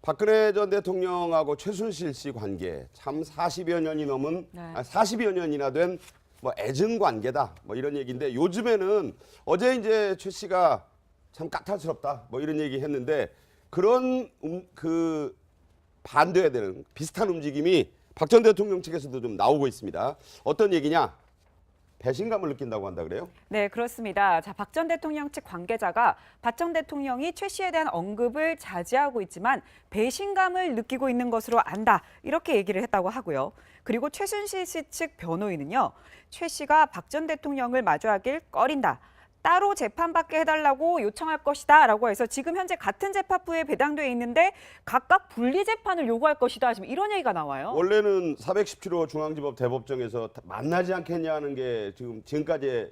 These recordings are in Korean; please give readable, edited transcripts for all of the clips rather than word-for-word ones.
박근혜 전 대통령하고 최순실 씨 관계 참 40여 년이 넘은 40여 년이나 된 뭐 애증 관계다 뭐 이런 얘기인데 요즘에는 어제 이제 최 씨가 참 까탈스럽다 뭐 이런 얘기 했는데 그런 그 반대해야 되는 비슷한 움직임이 박 전 대통령 측에서도 좀 나오고 있습니다. 어떤 얘기냐? 배신감을 느낀다고 한다 그래요? 네, 그렇습니다. 자, 박 전 대통령 측 관계자가 박 전 대통령이 최 씨에 대한 언급을 자제하고 있지만 배신감을 느끼고 있는 것으로 안다. 이렇게 얘기를 했다고 하고요. 그리고 최순실 씨 측 변호인은요. 최 씨가 박 전 대통령을 마주하길 꺼린다. 따로 재판받게 해달라고 요청할 것이다 라고 해서 지금 현재 같은 재판부에 배당돼 있는데 각각 분리 재판을 요구할 것이다. 지금 이런 얘기가 나와요. 원래는 417호 중앙지법 대법정에서 만나지 않겠냐는 게 지금까지의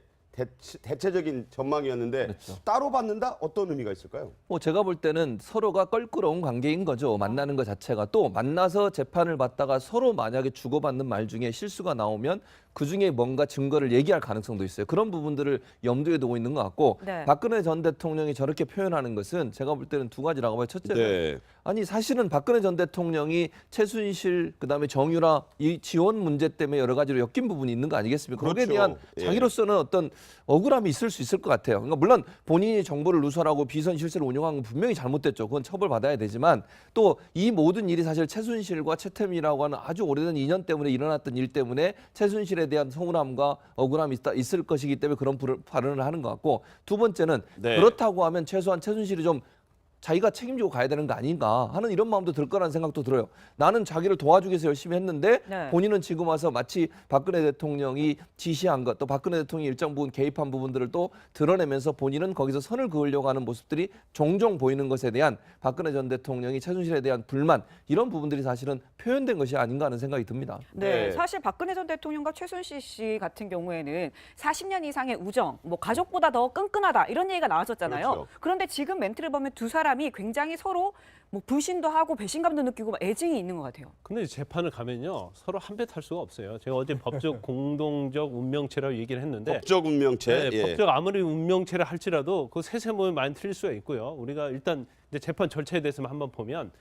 대체적인 전망이었는데 그렇죠. 따로 받는다? 어떤 의미가 있을까요? 뭐 제가 볼 때는 서로가 껄끄러운 관계인 거죠. 만나는 것 자체가. 또 만나서 재판을 받다가 서로 만약에 주고받는 말 중에 실수가 나오면 그중에 뭔가 증거를 얘기할 가능성도 있어요. 그런 부분들을 염두에 두고 있는 것 같고 네. 박근혜 전 대통령이 저렇게 표현하는 것은 제가 볼 때는 두 가지라고 봐요. 첫째는 아니 사실은 박근혜 전 대통령이 최순실 그다음에 정유라 이 지원 문제 때문에 여러 가지로 엮인 부분이 있는 거 아니겠습니까? 거기에 그렇죠. 대한 예. 자기로서는 어떤 억울함이 있을 수 있을 것 같아요. 그러니까 물론 본인이 정보를 누설하고 비선 실세를 운영한 건 분명히 잘못됐죠. 그건 처벌받아야 되지만 또 이 모든 일이 사실 최순실과 최태민이라고 하는 아주 오래된 인연 때문에 일어났던 일 때문에 최순실에 대한 서운함과 억울함이 있을 것이기 때문에 그런 발언을 하는 것 같고 두 번째는 네. 그렇다고 하면 최소한 최순실이 좀 자기가 책임지고 가야 되는 거 아닌가 하는 이런 마음도 들 거라는 생각도 들어요. 나는 자기를 도와주기 위해서 열심히 했는데 네. 본인은 지금 와서 마치 박근혜 대통령이 지시한 것, 또 박근혜 대통령이 일정 부분 개입한 부분들을 또 드러내면서 본인은 거기서 선을 그으려고 하는 모습들이 종종 보이는 것에 대한 박근혜 전 대통령이 최순실에 대한 불만 이런 부분들이 사실은 표현된 것이 아닌가 하는 생각이 듭니다. 네, 네. 사실 박근혜 전 대통령과 최순실 씨 같은 경우에는 40년 이상의 우정, 뭐 가족보다 더 끈끈하다 이런 얘기가 나왔었잖아요. 그렇죠. 그런데 지금 멘트를 보면 두 사람이 굉장히 서로 뭐 불신도 하고 배신감도 느끼고 막 애증이 있는 것 같아요. 근데 재판을 가면요 서로 한 배 탈 수가 없어요. 제가 어제 법적 공동적 운명체라고 얘기를 했는데 법적 운명체. 네, 예. 법적 아무리 운명체를 할지라도 그 세세모에 많이 틀릴 수가 있고요. 우리가 일단 이제 재판 절차에 대해서만 한번 보면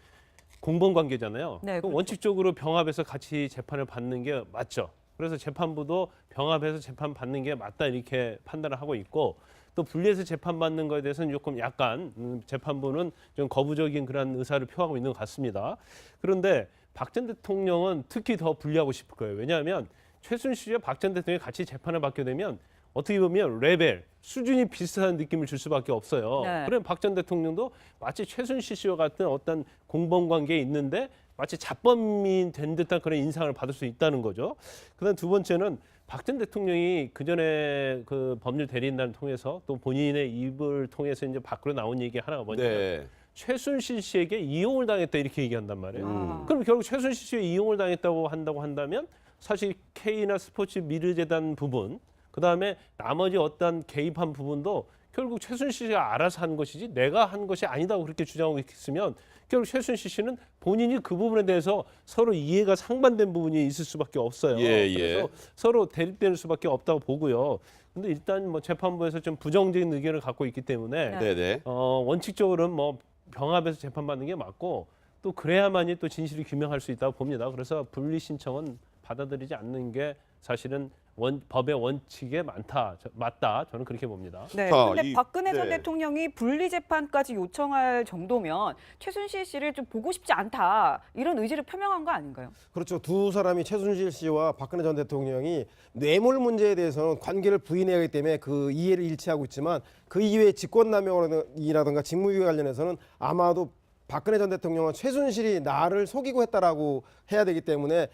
공범 관계잖아요. 네, 그렇죠. 원칙적으로 병합해서 같이 재판을 받는 게 맞죠. 그래서 재판부도 병합해서 재판 받는 게 맞다 이렇게 판단을 하고 있고 또 분리해서 재판 받는 거에 대해서는 조금 약간 재판부는 좀 거부적인 그런 의사를 표하고 있는 것 같습니다. 그런데 박 전 대통령은 특히 더 분리하고 싶을 거예요. 왜냐하면 최순실과 박 전 대통령이 같이 재판을 받게 되면 어떻게 보면 레벨, 수준이 비슷한 느낌을 줄 수밖에 없어요. 네. 그럼 박 전 대통령도 마치 최순실 씨와 같은 어떤 공범 관계에 있는데 마치 잡범이 된 듯한 그런 인상을 받을 수 있다는 거죠. 그다음 두 번째는 박 전 대통령이 그 전에 그 법률 대리인단을 통해서 또 본인의 입을 통해서 이제 밖으로 나온 얘기 하나가 뭐냐면 네. 최순실 씨에게 이용을 당했다 이렇게 얘기한단 말이에요. 아. 그럼 결국 최순실 씨가 이용을 당했다고 한다면 사실 K나 스포츠 미르재단 부분 그다음에 나머지 어떤 개입한 부분도 결국 최순실 씨가 알아서 한 것이지 내가 한 것이 아니다고 그렇게 주장하고 있으면 결국 최순실 씨는 본인이 그 부분에 대해서 서로 이해가 상반된 부분이 있을 수밖에 없어요. 예, 예. 그래서 서로 대립될 수밖에 없다고 보고요. 근데 일단 뭐 재판부에서 좀 부정적인 의견을 갖고 있기 때문에 네네. 원칙적으로는 뭐 병합해서 재판받는 게 맞고 또 그래야만이 또 진실이 규명할 수 있다고 봅니다. 그래서 분리 신청은 받아들이지 않는 게 사실은 법의 원칙에 맞다. 저는 그렇게 봅니다. 네, 자, 근데 박근혜 전 네. 대통령이 분리 재판까지 요청할 정도면 최순실 씨를 좀 보고 싶지 않다 이런 의지를 표명한 거 아닌가요? 그렇죠. 두 사람이 최순실 씨와 박근혜 전 대통령이 뇌물 문제에 대해서는 관계를 부인해야 하기 때문에 그 이해를 일치하고 있지만 그 이외에 직권남용이라든가 직무유기 관련해서는 아마도 박근혜 전 대통령은 최순실이 나를 속이고 했다라고 해야 되기 때문에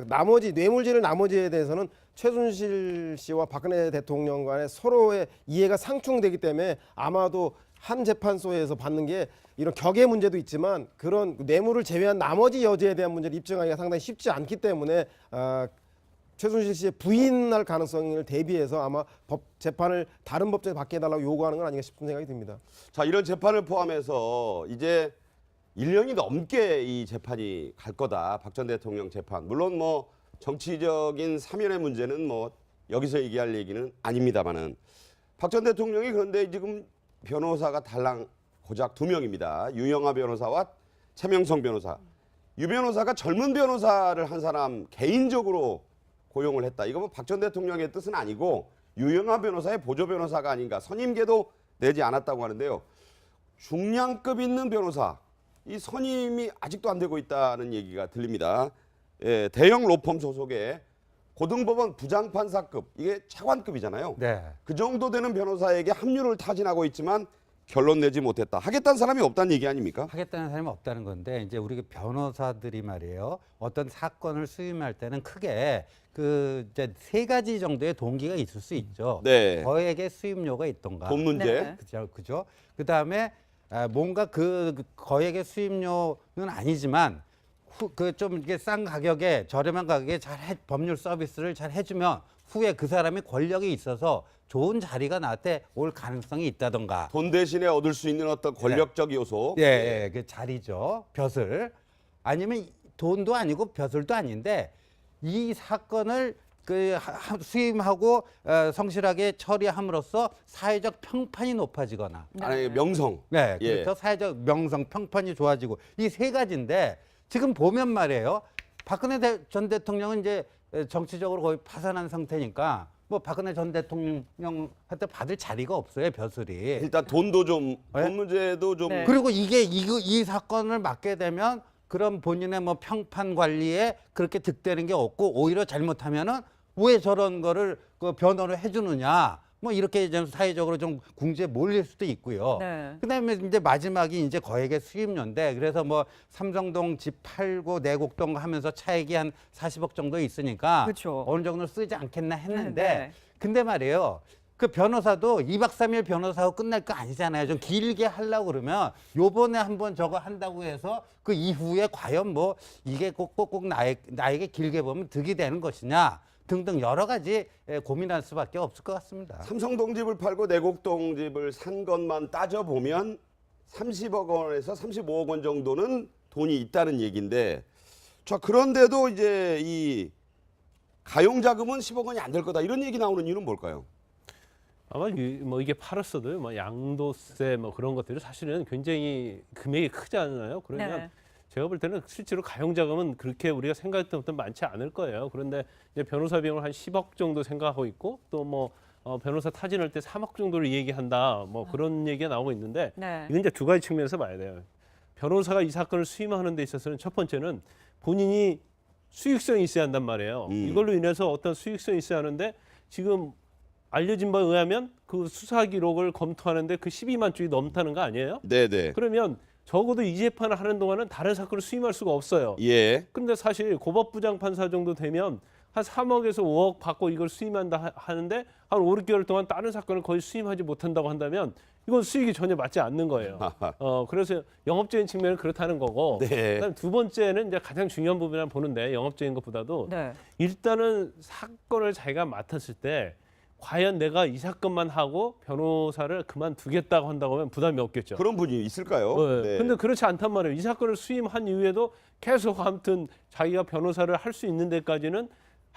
나머지 뇌물질을 나머지에 대해서는 최순실 씨와 박근혜 대통령 간의 서로의 이해가 상충되기 때문에 아마도 한 재판소에서 받는 게 이런 격의 문제도 있지만 그런 뇌물을 제외한 나머지 여지에 대한 문제를 입증하기가 상당히 쉽지 않기 때문에 최순실 씨의 부인할 가능성을 대비해서 아마 재판을 다른 법정에 받게 해달라고 요구하는 건 아닌가 싶은 생각이 듭니다. 자, 이런 재판을 포함해서 이제 1년이 넘게 이 재판이 갈 거다. 박 전 대통령 재판. 물론 뭐 정치적인 사면의 문제는 뭐 여기서 얘기할 얘기는 아닙니다만은 박 전 대통령이 그런데 지금 변호사가 달랑 고작 2명입니다. 유영하 변호사와 최명성 변호사. 유 변호사가 젊은 변호사를 한 사람 개인적으로 고용을 했다. 이거 뭐 박 전 대통령의 뜻은 아니고 유영하 변호사의 보조 변호사가 아닌가. 선임계도 내지 않았다고 하는데요. 중량급 있는 변호사, 이 선임이 아직도 안 되고 있다는 얘기가 들립니다. 예, 대형 로펌 소속의 고등법원 부장판사급, 이게 차관급이잖아요. 네. 그 정도 되는 변호사에게 합류를 타진하고 있지만 결론 내지 못했다. 하겠다는 사람이 없다는 얘기 아닙니까? 하겠다는 사람이 없다는 건데 이제 우리 변호사들이 말이에요. 어떤 사건을 수임할 때는 크게 그 이제 세 가지 정도의 동기가 있을 수 있죠. 네. 거액의 수임료가 있던가. 돈 문제. 네. 그죠. 그다음에 뭔가 그 거액의 수임료는 아니지만 그 좀 이게 싼 가격에 저렴한 가격에 법률 서비스를 잘 해주면 후에 그 사람이 권력이 있어서 좋은 자리가 나한테 올 가능성이 있다던가. 돈 대신에 얻을 수 있는 어떤 권력적 요소. 예, 그 자리죠. 벼슬. 아니면 돈도 아니고 벼슬도 아닌데 이 사건을 수임하고 성실하게 처리함으로써 사회적 평판이 높아지거나, 아니, 명성. 네, 예. 그래서 사회적 명성, 평판이 좋아지고 이 세 가지인데 지금 보면 말이에요. 박근혜 전 대통령은 이제 정치적으로 거의 파산한 상태니까 뭐 박근혜 전 대통령한테 받을 자리가 없어요, 벼슬이. 일단 돈도 좀, 네? 돈 문제도 좀. 네. 그리고 이 사건을 맡게 되면 그럼 본인의 뭐 평판 관리에 그렇게 득되는 게 없고 오히려 잘못하면은 왜 저런 거를 그 변호를 해주느냐 뭐 이렇게 좀 사회적으로 좀 궁지에 몰릴 수도 있고요. 네. 그다음에 이제 마지막이 이제 거액의 수임료인데 그래서 뭐 삼성동 집 팔고 내곡동 하면서 차액이 한 40억 정도 있으니까 그렇죠. 어느 정도 쓰지 않겠나 했는데 네. 근데 말이에요. 그 변호사도 2박 3일 변호사하고 끝날 거 아니잖아요. 좀 길게 하려고 그러면 요번에 한번 저거 한다고 해서 그 이후에 과연 뭐 이게 꼭 나에게 길게 보면 득이 되는 것이냐 등등 여러 가지 고민할 수밖에 없을 것 같습니다. 삼성동 집을 팔고 내곡동 집을 산 것만 따져보면 30억 원에서 35억 원 정도는 돈이 있다는 얘기인데, 자, 그런데도 이제 이 가용자금은 10억 원이 안 될 거다. 이런 얘기 나오는 이유는 뭘까요? 아마 뭐 이게 팔았어도 뭐 양도세 뭐 그런 것들이 사실은 굉장히 금액이 크잖아요. 그러면 네. 제가 볼 때는 실제로 가용자금은 그렇게 우리가 생각했던 것보다 많지 않을 거예요. 그런데 이제 변호사 비용을 한 10억 정도 생각하고 있고 또 뭐 변호사 타진할 때 3억 정도를 얘기한다. 뭐 그런 얘기가 나오고 있는데 네. 이건 이제 두 가지 측면에서 봐야 돼요. 변호사가 이 사건을 수임하는 데 있어서는 첫 번째는 본인이 수익성이 있어야 한단 말이에요. 이걸로 인해서 어떤 수익성이 있어야 하는데 지금 알려진 바에 의하면 그 수사 기록을 검토하는데 그 12만 쪽이 넘다는 거 아니에요? 네네. 그러면 적어도 이 재판을 하는 동안은 다른 사건을 수임할 수가 없어요. 예. 그런데 사실 고법부장 판사 정도 되면 한 3억에서 5억 받고 이걸 수임한다 하는데 한 5, 6개월 동안 다른 사건을 거의 수임하지 못한다고 한다면 이건 수익이 전혀 맞지 않는 거예요. 그래서 영업적인 측면은 그렇다는 거고. 네. 그다음 두 번째는 이제 가장 중요한 부분이라 보는데 영업적인 것보다도 네. 일단은 사건을 자기가 맡았을 때 과연 내가 이 사건만 하고 변호사를 그만두겠다고 한다고 하면 부담이 없겠죠. 그런 분이 있을까요? 네. 근데 그렇지 않단 말이에요. 이 사건을 수임한 이후에도 계속 아무튼 자기가 변호사를 할 수 있는 데까지는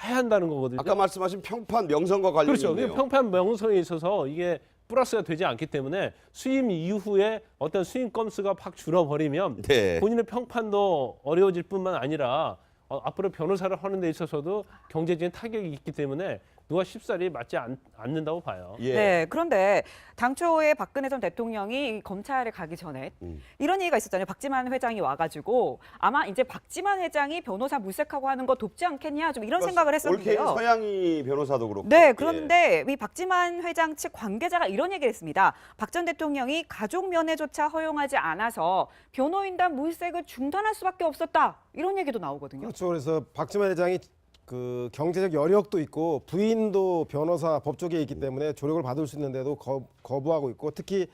해야 한다는 거거든요. 아까 말씀하신 평판 명성과 관련이 그렇죠. 있네요. 평판 명성에 있어서 이게 플러스가 되지 않기 때문에 수임 이후에 어떤 수임 건수가 팍 줄어버리면 네. 본인의 평판도 어려워질 뿐만 아니라 앞으로 변호사를 하는 데 있어서도 경제적인 타격이 있기 때문에 누가 쉽사리 맞지 않는다고 봐요. 예. 네, 그런데 당초에 박근혜 전 대통령이 검찰에 가기 전에 이런 얘기가 있었잖아요. 박지만 회장이 와가지고 아마 이제 박지만 회장이 변호사 물색하고 하는 거 돕지 않겠냐 좀 이런 생각을 했었는데요. 올케인 서양희 변호사도 그렇고. 네, 그런데 이 박지만 회장 측 관계자가 이런 얘기를 했습니다. 박 전 대통령이 가족 면회조차 허용하지 않아서 변호인단 물색을 중단할 수밖에 없었다. 이런 얘기도 나오거든요. 그렇죠. 그래서 박지만 회장이 그 경제적 여력도 있고 부인도 변호사 법조계에 있기 때문에 조력을 받을 수 있는데도 거부하고 있고 특히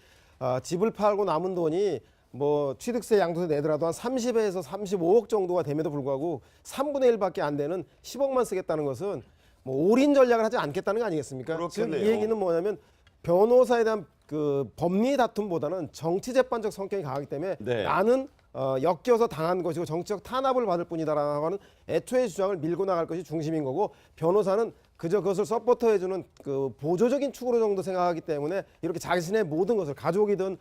집을 팔고 남은 돈이 뭐 취득세 양도세 내더라도 한 30에서 35억 정도가 됨에도 불구하고 3분의 1밖에 안 되는 10억만 쓰겠다는 것은 뭐 올인 전략을 하지 않겠다는 거 아니겠습니까? 그렇겠네요. 즉 이 얘기는 뭐냐면 변호사에 대한 그 법리 다툼보다는 정치 재판적 성격이 강하기 때문에 네. 나는 엮여서 당한 것이고 정치적 탄압을 받을 뿐이다라고 하는 애초의 주장을 밀고 나갈 것이 중심인 거고 변호사는 그저 그것을 서포터해주는 그 보조적인 축으로 정도 생각하기 때문에 이렇게 자신의 모든 것을 가족이든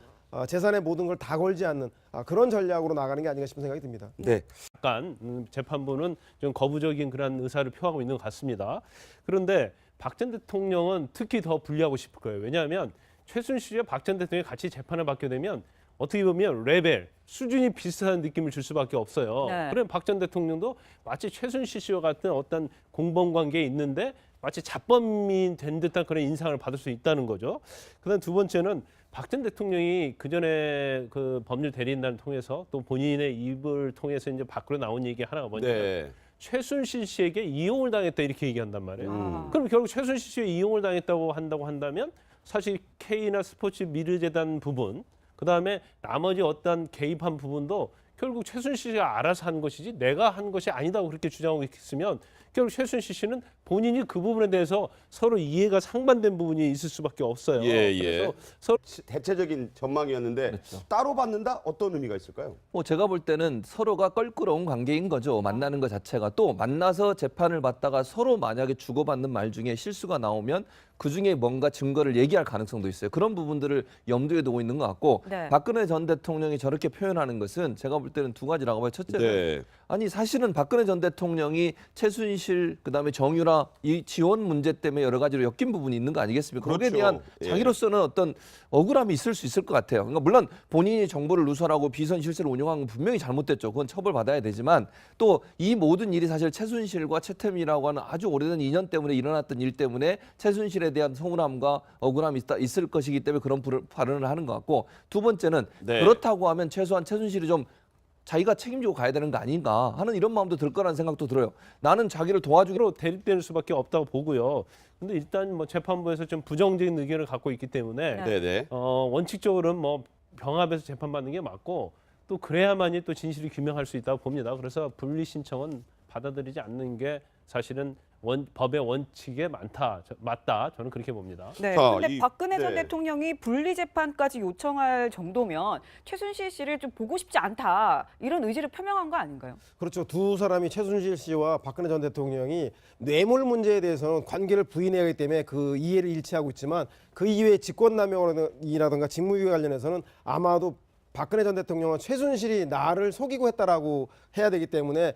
재산의 모든 걸 다 걸지 않는 그런 전략으로 나가는 게 아닌가 싶은 생각이 듭니다. 네. 약간 재판부는 좀 거부적인 그런 의사를 표하고 있는 것 같습니다. 그런데 박 전 대통령은 특히 더 불리하고 싶을 거예요. 왜냐하면 최순실과 박 전 대통령이 같이 재판을 받게 되면 어떻게 보면 레벨, 수준이 비슷한 느낌을 줄 수밖에 없어요. 네. 그럼 박 전 대통령도 마치 최순실 씨와 같은 어떤 공범 관계에 있는데 마치 잡범이 된 듯한 그런 인상을 받을 수 있다는 거죠. 그다음 두 번째는 박 전 대통령이 그 전에 그 법률 대리인단을 통해서 또 본인의 입을 통해서 이제 밖으로 나온 얘기 하나가 뭐냐면 네. 최순실 씨에게 이용을 당했다 이렇게 얘기한단 말이에요. 아. 그럼 결국 최순실 씨에 이용을 당했다고 한다면 사실 K나 스포츠 미르재단 부분, 그다음에 나머지 어떤 개입한 부분도 결국 최순실 씨가 알아서 한 것이지 내가 한 것이 아니다고 그렇게 주장하고 있으면 결국 최순실 씨는 본인이 그 부분에 대해서 서로 이해가 상반된 부분이 있을 수밖에 없어요. 예, 그래서 서로 대체적인 전망이었는데 그렇죠. 따로 받는다? 어떤 의미가 있을까요? 뭐 제가 볼 때는 서로가 껄끄러운 관계인 거죠. 만나는 것 자체가. 또 만나서 재판을 받다가 서로 만약에 주고받는 말 중에 실수가 나오면 그중에 뭔가 증거를 얘기할 가능성도 있어요. 그런 부분들을 염두에 두고 있는 것 같고 네. 박근혜 전 대통령이 저렇게 표현하는 것은 제가 볼 때는 두 가지라고 봐요. 첫째는 네. 아니 사실은 박근혜 전 대통령이 최순실 그다음에 정유라 이 지원 문제 때문에 여러 가지로 엮인 부분이 있는 거 아니겠습니까? 거기에 그렇죠. 대한 예. 자기로서는 어떤 억울함이 있을 수 있을 것 같아요. 그러니까 물론 본인이 정보를 누설하고 비선 실세를 운영한 건 분명히 잘못됐죠. 그건 처벌받아야 되지만 또 이 모든 일이 사실 최순실과 최태민이라고 하는 아주 오래된 인연 때문에 일어났던 일 때문에 최순실에 대한 서운함과 억울함이 있을 것이기 때문에 그런 발언을 하는 것 같고 두 번째는 네. 그렇다고 하면 최소한 최순실이 좀 자기가 책임지고 가야 되는 거 아닌가 하는 이런 마음도 들 거라는 생각도 들어요. 나는 자기를 도와주기로 로 대립될 수밖에 없다고 보고요. 근데 일단 뭐 재판부에서 좀 부정적인 의견을 갖고 있기 때문에 네. 네네. 원칙적으로는 뭐 병합해서 재판받는 게 맞고 또 그래야만이 또 진실이 규명할 수 있다고 봅니다. 그래서 분리 신청은 받아들이지 않는 게 사실은 법의 원칙에 맞다. 저는 그렇게 봅니다. 네. 자, 근데 이- 박근혜 전 네. 대통령이 분리 재판까지 요청할 정도면 최순실 씨를 좀 보고 싶지 않다 이런 의지를 표명한 거 아닌가요? 그렇죠. 두 사람이 최순실 씨와 박근혜 전 대통령이 뇌물 문제에 대해서는 관계를 부인해야 하기 때문에 그 이해를 일치하고 있지만 그 이외에 직권남용이라든가 직무유기 관련해서는 아마도 박근혜 전 대통령은 최순실이 나를 속이고 했다라고 해야 되기 때문에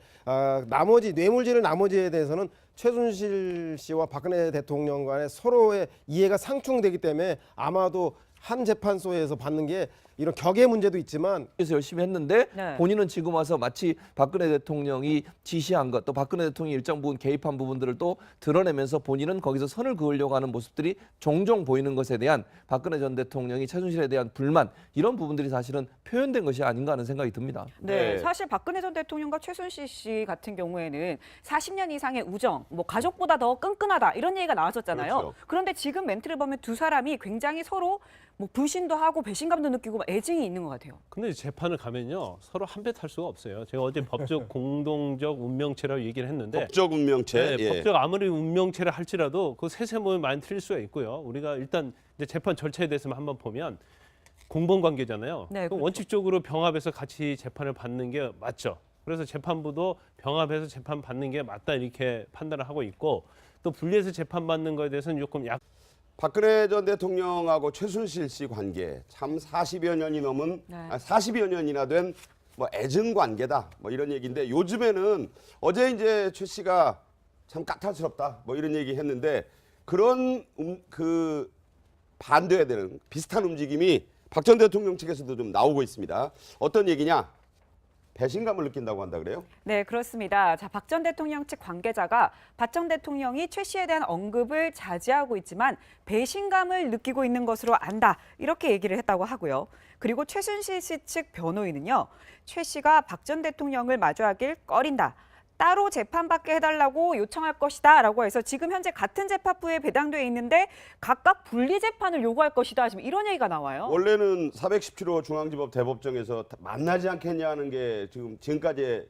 나머지 뇌물질의 나머지에 대해서는 최순실 씨와 박근혜 대통령 간의 서로의 이해가 상충되기 때문에 아마도 한 재판소에서 받는 게 이런 격의 문제도 있지만 그래서 열심히 했는데 네. 본인은 지금 와서 마치 박근혜 대통령이 지시한 것 또 박근혜 대통령이 일정 부분 개입한 부분들을 또 드러내면서 본인은 거기서 선을 그으려고 하는 모습들이 종종 보이는 것에 대한 박근혜 전 대통령이 최순실에 대한 불만 이런 부분들이 사실은 표현된 것이 아닌가 하는 생각이 듭니다. 네, 네. 사실 박근혜 전 대통령과 최순실 씨 같은 경우에는 40년 이상의 우정, 뭐 가족보다 더 끈끈하다 이런 얘기가 나왔었잖아요. 그렇죠. 그런데 지금 멘트를 보면 두 사람이 굉장히 서로 뭐 불신도 하고 배신감도 느끼고 막 애증이 있는 것 같아요. 근데 재판을 가면요 서로 한 배 탈 수가 없어요. 제가 어제 법적 공동적 운명체라고 얘기를 했는데 법적 운명체. 네, 예. 법적 아무리 운명체를 할지라도 그 세세모에 많이 틀릴 수가 있고요. 우리가 일단 이제 재판 절차에 대해서만 한번 보면 공범 관계잖아요. 네, 그럼 그렇죠. 원칙적으로 병합해서 같이 재판을 받는 게 맞죠. 그래서 재판부도 병합해서 재판 받는 게 맞다 이렇게 판단을 하고 있고 또 분리해서 재판 받는 거에 대해서는 조금 박근혜 전 대통령하고 최순실 씨 관계 참 40여 년이 넘은 네. 40여 년이나 된 뭐 애증 관계다 뭐 이런 얘기인데 요즘에는 어제 이제 최 씨가 참 까탈스럽다 뭐 이런 얘기 했는데 그런 그 반대해야 되는 비슷한 움직임이 박 전 대통령 측에서도 좀 나오고 있습니다. 어떤 얘기냐? 배신감을 느낀다고 한다 그래요? 네, 그렇습니다. 자, 박 전 대통령 측 관계자가 박 전 대통령이 최 씨에 대한 언급을 자제하고 있지만 배신감을 느끼고 있는 것으로 안다. 이렇게 얘기를 했다고 하고요. 그리고 최순실 씨 측 변호인은요. 최 씨가 박 전 대통령을 마주하길 꺼린다. 따로 재판받게 해달라고 요청할 것이다 라고 해서 지금 현재 같은 재판부에 배당돼 있는데 각각 분리 재판을 요구할 것이다. 지금 이런 얘기가 나와요. 원래는 417호 중앙지법 대법정에서 만나지 않겠냐는 게 지금까지의